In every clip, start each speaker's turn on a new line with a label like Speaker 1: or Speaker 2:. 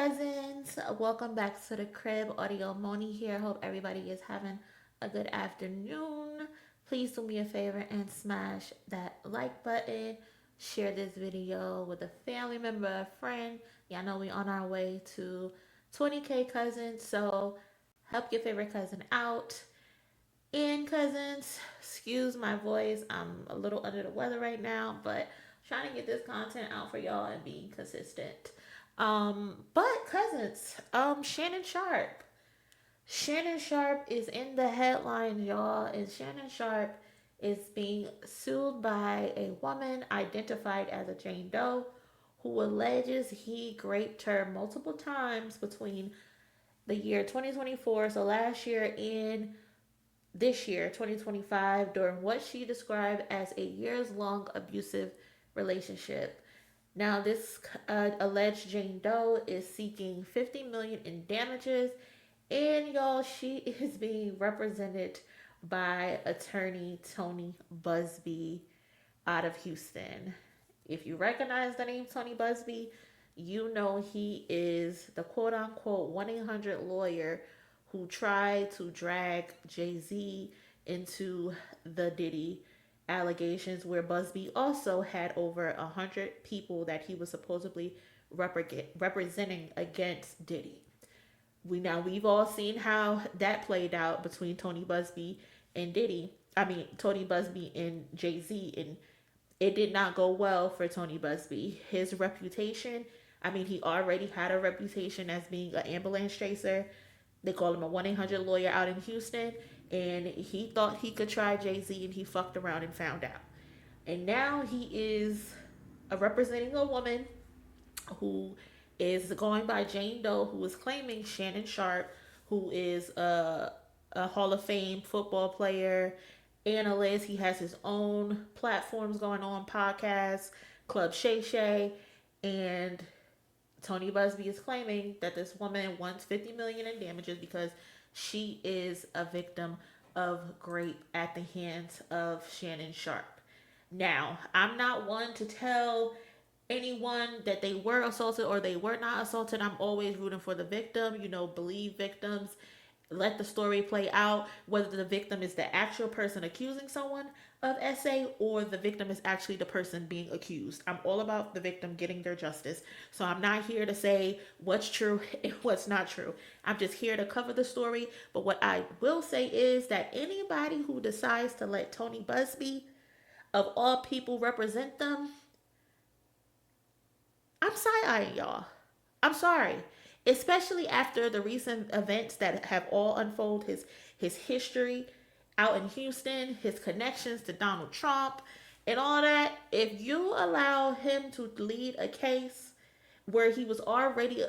Speaker 1: cousins, welcome back to the crib. Audio Moni here. Hope everybody is having a good afternoon. Please do me a favor and smash that like button. Share this video with a family member, a friend. Y'all know we on our way to 20K cousins, so help your favorite cousin out. And cousins, excuse my voice. I'm a little under the weather right now, but trying to get this content out for y'all and being consistent. But cousins, Shannon Sharpe. Shannon Sharpe is in the headlines, y'all, and Shannon Sharpe is being sued by a woman identified as a Jane Doe who alleges he raped her multiple times between the year 2024, so last year, and this year, 2025, during what she described as a years long abusive relationship. Now, this alleged Jane Doe is seeking 50 million in damages, and y'all, she is being represented by attorney Tony Buzbee out of Houston. If you recognize the name Tony Buzbee, you know he is the quote unquote 1-800 lawyer who tried to drag Jay Z into the Diddy allegations, where Busby also had over 100 people that he was supposedly representing against Diddy. We've all seen how that played out between Tony Buzbee and Diddy. I mean Tony Buzbee and Jay Z, and it did not go well for Tony Buzbee. His reputation, I mean, he already had a reputation as being an ambulance chaser. They call him a 1-800 lawyer out in Houston, and he thought he could try Jay Z, and he fucked around and found out. And now he is representing a woman who is going by Jane Doe, who is claiming Shannon Sharpe, who is a Hall of Fame football player, analyst. He has his own platforms going on, podcasts, Club Shay Shay, and Tony Buzbee is claiming that this woman wants 50 million in damages because she is a victim of rape at the hands of Shannon Sharpe. Now, I'm not one to tell anyone that they were assaulted or they were not assaulted. I'm always rooting for the victim. Believe victims. Let the story play out, whether the victim is the actual person accusing someone of SA or the victim is actually the person being accused. I'm all about the victim getting their justice. So I'm not here to say what's true and what's not true. I'm just here to cover the story. But what I will say is that anybody who decides to let Tony Buzbee, of all people, represent them, I'm side-eyeing y'all. I'm sorry. Especially after the recent events that have all unfolded, his history out in Houston, his connections to Donald Trump, and all that. If you allow him to lead a case where he was already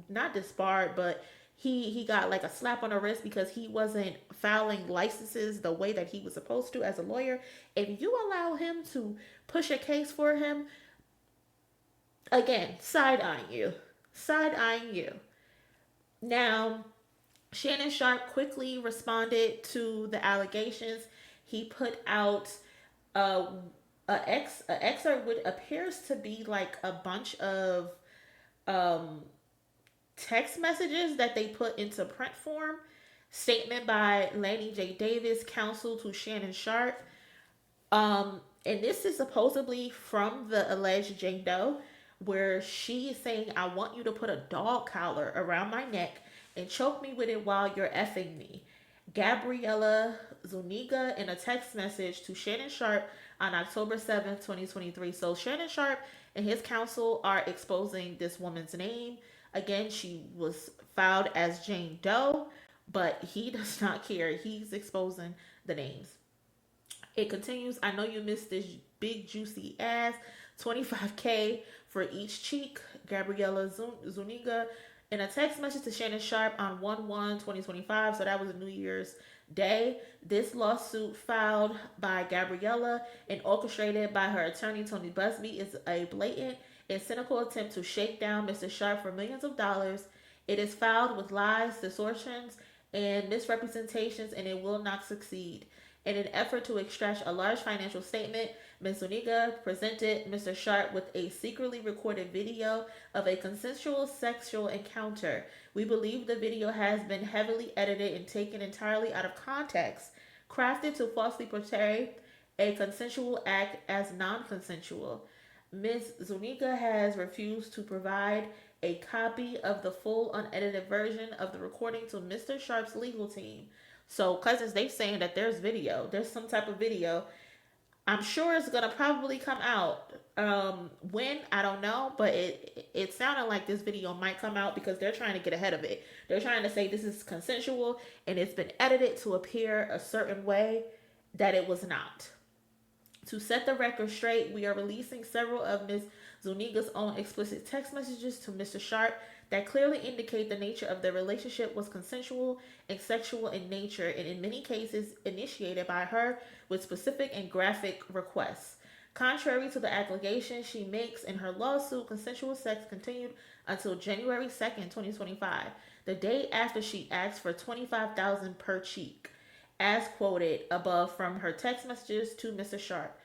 Speaker 1: not disbarred, but he got like a slap on the wrist because he wasn't filing licenses the way that he was supposed to as a lawyer. If you allow him to push a case for him, again, side eyeing you. Side eyeing you. Now, Shannon Sharpe quickly responded to the allegations. He put out a excerpt which appears to be like a bunch of um, text messages that they put into print form. Statement by Lanny J. Davis, counsel to Shannon Sharpe. And this is supposedly from the alleged Jane Doe, where she is saying, I want you to put a dog collar around my neck and choke me with it while you're effing me. Gabriella Zuniga in a text message to Shannon Sharpe on October 7th, 2023. So Shannon Sharpe and his counsel are exposing this woman's name. Again, she was filed as Jane Doe, but he does not care. He's exposing the names. It continues, I know you missed this big juicy ass, 25K for each cheek. Gabriella Zuniga in a text message to Shannon Sharpe on 1/1/2025, so that was New Year's Day. This lawsuit filed by Gabriella and orchestrated by her attorney Tony Buzbee is a blatant and cynical attempt to shake down Mr. Sharpe for millions of dollars. It is filed with lies, distortions, and misrepresentations, and it will not succeed. In an effort to extract a large financial statement, Ms. Zuniga presented Mr. Sharpe with a secretly recorded video of a consensual sexual encounter. We believe the video has been heavily edited and taken entirely out of context, crafted to falsely portray a consensual act as non-consensual. Ms. Zuniga has refused to provide a copy of the full unedited version of the recording to Mr. Sharpe's legal team. So, cousins, they saying that there's video. There's some type of video. I'm sure it's gonna probably come out. When, I don't know, but it sounded like this video might come out because they're trying to get ahead of it. They're trying to say this is consensual and it's been edited to appear a certain way that it was not. To set the record straight, we are releasing several of Ms. Zuniga's own explicit text messages to Mr. Sharpe that clearly indicate the nature of their relationship was consensual and sexual in nature, and in many cases initiated by her with specific and graphic requests. Contrary to the allegation she makes in her lawsuit, consensual sex continued until January 2nd, 2025, the day after she asked for $25,000 per cheek, as quoted above from her text messages to Mr. Sharpe.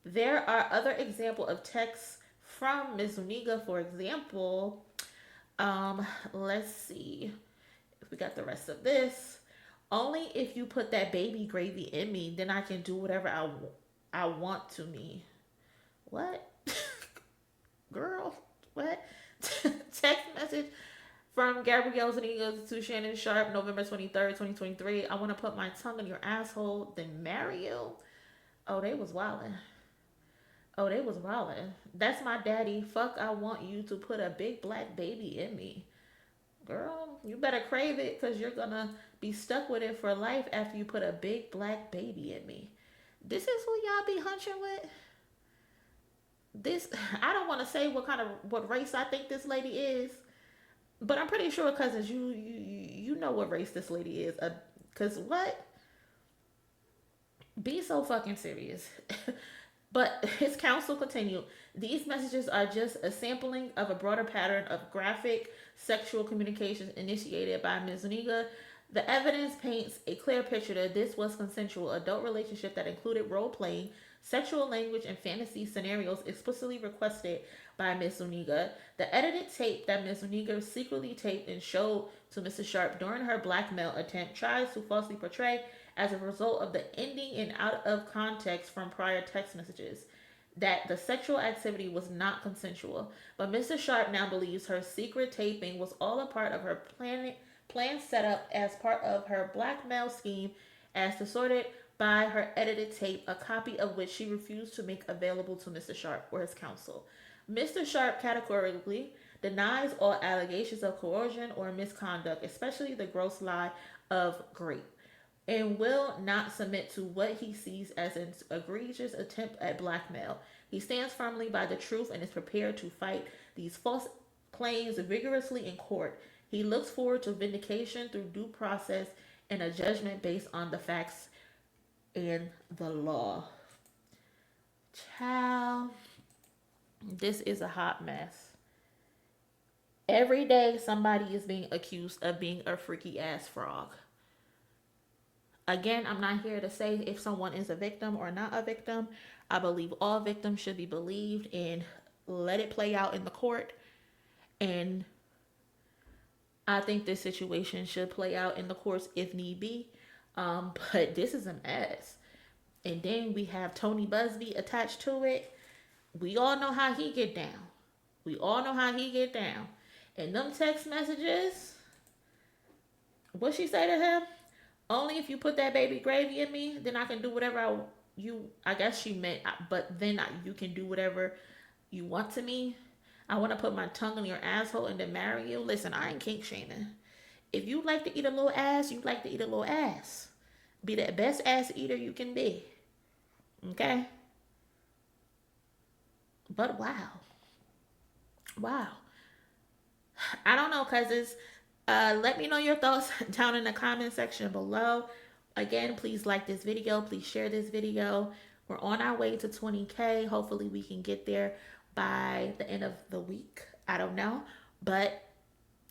Speaker 1: There are other examples of texts from Ms. Zuniga, for example. Let's see if we got the rest of this. Only if you put that baby gravy in me, then I can do whatever I want to me. What? Girl, what? Text message from Gabrielle Zuniga to Shannon Sharpe, November 23rd, 2023. I want to put my tongue in your asshole, then marry you. Oh, they was wildin'. That's my daddy. Fuck, I want you to put a big black baby in me. Girl, you better crave it because you're going to be stuck with it for life after you put a big black baby in me. This is who y'all be hunching with? This, I don't want to say what race I think this lady is, but I'm pretty sure, cousins, you know what race this lady is. Because what? Be so fucking serious. But his counsel continued, these messages are just a sampling of a broader pattern of graphic sexual communications initiated by Ms. Zuniga. The evidence paints a clear picture that this was consensual adult relationship that included role-playing, sexual language, and fantasy scenarios explicitly requested by Ms. Zuniga. The edited tape that Ms. Zuniga secretly taped and showed to Mr. Sharpe during her blackmail attempt tries to falsely portray as a result of the ending and out of context from prior text messages that the sexual activity was not consensual. But Mr. Sharpe now believes her secret taping was all a part of her plan set up as part of her blackmail scheme, as distorted by her edited tape, a copy of which she refused to make available to Mr. Sharpe or his counsel. Mr. Sharpe categorically denies all allegations of coercion or misconduct, especially the gross lie of Grape, and will not submit to what he sees as an egregious attempt at blackmail. He stands firmly by the truth and is prepared to fight these false claims vigorously in court. He looks forward to vindication through due process and a judgment based on the facts and the law. Child, this is a hot mess. Every day somebody is being accused of being a freaky ass frog. Again, I'm not here to say if someone is a victim or not a victim. I believe all victims should be believed and let it play out in the court. And I think this situation should play out in the courts if need be. But this is a mess. And then we have Tony Buzbee attached to it. We all know how he get down. And them text messages, what she say to him? Only if you put that baby gravy in me, then I can do whatever I guess she meant, but then you can do whatever you want to me. I want to put my tongue in your asshole and then marry you. Listen, I ain't kink shaming. If you like to eat a little ass, you like to eat a little ass. Be the best ass eater you can be. Okay? But wow. I don't know, cousins. Let me know your thoughts down in the comment section below. Again, please like this video. Please share this video. We're on our way to 20K. Hopefully we can get there by the end of the week. I don't know. But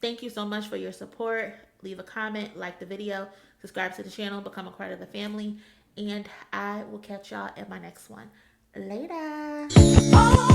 Speaker 1: thank you so much for your support. Leave a comment, like the video, subscribe to the channel, become a part of the family. And I will catch y'all in my next one. Later.